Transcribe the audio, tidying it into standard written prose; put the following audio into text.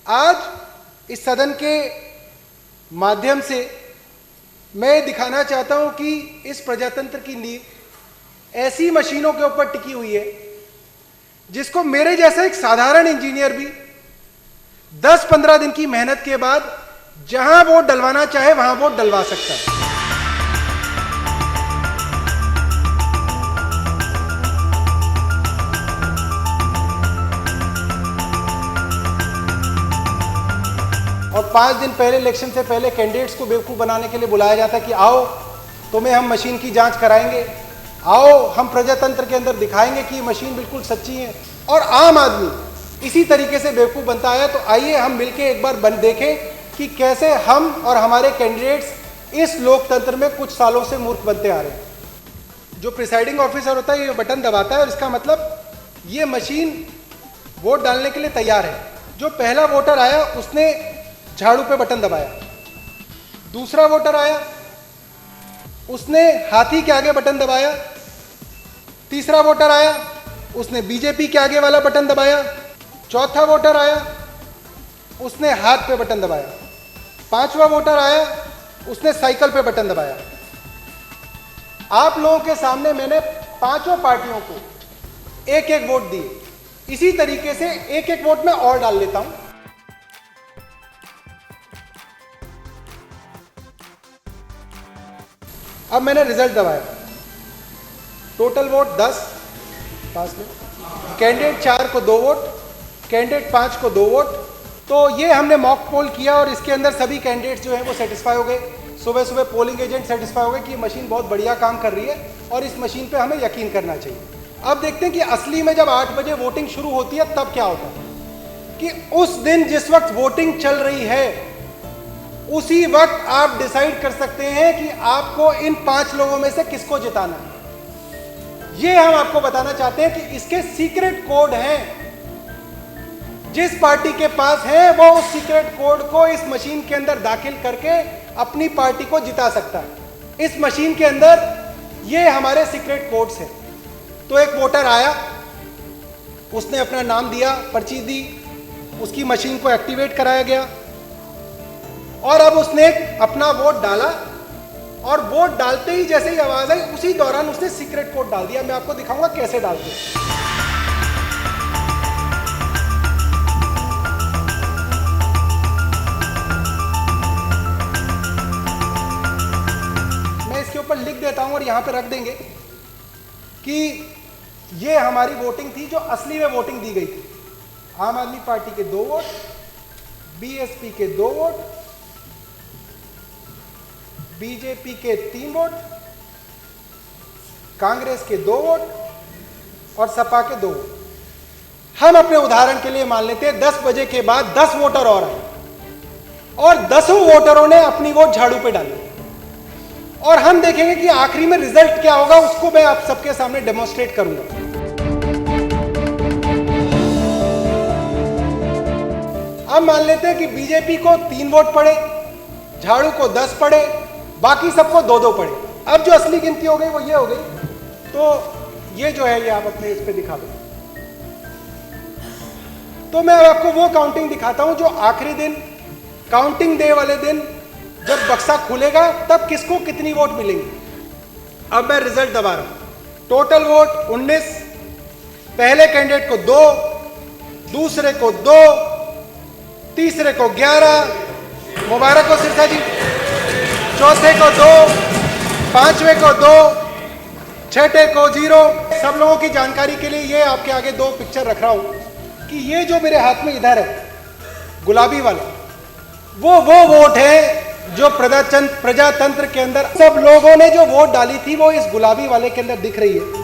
आज इस सदन के माध्यम से मैं दिखाना चाहता हूं कि इस प्रजातंत्र की नींव ऐसी मशीनों के ऊपर टिकी हुई है जिसको मेरे जैसा एक साधारण इंजीनियर भी 10-15 दिन की मेहनत के बाद जहां वोट डलवाना चाहे वहां वोट डलवा सकता है। और 5 दिन पहले इलेक्शन से पहले कैंडिडेट्स को बेवकूफ़ बनाने के लिए बुलाया जाता है कि आओ तुम्हें हम मशीन की जांच कराएंगे, आओ हम प्रजातंत्र के अंदर दिखाएंगे कि मशीन बिल्कुल सच्ची है। और आम आदमी इसी तरीके से बेवकूफ़ बनता है। तो आइए हम मिलके एक बार देखें कि कैसे हम और हमारे कैंडिडेट्स इस लोकतंत्र में कुछ सालों से मूर्ख बनते आ रहे हैं। जो प्रिसाइडिंग ऑफिसर होता है ये बटन दबाता है और इसका मतलब ये मशीन वोट डालने के लिए तैयार है। जो पहला वोटर आया उसने झाड़ू पे बटन दबाया, दूसरा वोटर आया उसने हाथी के आगे बटन दबाया, तीसरा वोटर आया उसने बीजेपी के आगे वाला बटन दबाया, चौथा वोटर आया उसने हाथ पे बटन दबाया, पांचवा वोटर आया उसने साइकिल पे बटन दबाया। आप लोगों के सामने मैंने पांचों पार्टियों को एक एक वोट दिए। इसी तरीके से एक एक वोट में और डाल लेता हूं। अब मैंने रिजल्ट दबाया, टोटल वोट 10 पास में, कैंडिडेट 4 को 2 वोट, कैंडिडेट 5 को 2 वोट। तो ये हमने मॉक पोल किया और इसके अंदर सभी कैंडिडेट्स जो हैं वो सेटिस्फाई हो गए। सुबह सुबह पोलिंग एजेंट सेटिस्फाई हो गए कि ये मशीन बहुत बढ़िया काम कर रही है और इस मशीन पे हमें यकीन करना चाहिए। अब देखते हैं कि असली में जब 8 बजे वोटिंग शुरू होती है तब क्या होता है कि उस दिन जिस वक्त वोटिंग चल रही है उसी वक्त आप डिसाइड कर सकते हैं कि आपको इन 5 लोगों में से किसको जिताना है। ये हम आपको बताना चाहते हैं कि इसके सीक्रेट कोड हैं। जिस पार्टी के पास है वो उस सीक्रेट कोड को इस मशीन के अंदर दाखिल करके अपनी पार्टी को जिता सकता है। इस मशीन के अंदर ये हमारे सीक्रेट कोड्स हैं। तो एक वोटर आया, उसने अपना नाम दिया, पर्ची दी, उसकी मशीन को एक्टिवेट कराया गया और अब उसने अपना वोट डाला और वोट डालते ही जैसे ही आवाज आई उसी दौरान उसने सीक्रेट कोड डाल दिया। मैं आपको दिखाऊंगा कैसे डालते हैं। मैं इसके ऊपर लिख देता हूं और यहां पे रख देंगे कि ये हमारी वोटिंग थी जो असली में वोटिंग दी गई थी। आम आदमी पार्टी के 2 वोट, बीएसपी के 2 वोट, बीजेपी के 3 वोट, कांग्रेस के 2 वोट और सपा के 2 वोट। हम अपने उदाहरण के लिए मान लेते हैं 10 बजे के बाद 10 वोटर और आए और 10 वोटरों ने अपनी वोट झाड़ू पे डाली और हम देखेंगे कि आखिरी में रिजल्ट क्या होगा। उसको मैं आप सबके सामने डेमोन्स्ट्रेट करूंगा। अब मान लेते हैं कि बीजेपी को 3 वोट पड़े, झाड़ू को 10 पड़े, बाकी सबको 2-2 पड़े। अब जो असली गिनती हो गई वो ये हो गई। तो ये जो है ये आप अपने इस पे दिखा दो। तो मैं आपको वो काउंटिंग दिखाता हूं जो आखिरी दिन काउंटिंग डे वाले दिन जब बक्सा खुलेगा तब किसको कितनी वोट मिलेंगी। अब मैं रिजल्ट दबा रहा हूं। टोटल वोट 19, पहले कैंडिडेट को 2, दूसरे को 2, तीसरे को 11, मुबारक हो सिरसा जी, चौथे को 2, पांचवे को 2, छठे को 0। सब लोगों की जानकारी के लिए ये आपके आगे 2 पिक्चर रख रहा हूं कि ये जो मेरे हाथ में इधर है गुलाबी वाला वो वोट है जो प्रजातंत्र के अंदर सब लोगों ने जो वोट डाली थी वो इस गुलाबी वाले के अंदर दिख रही है।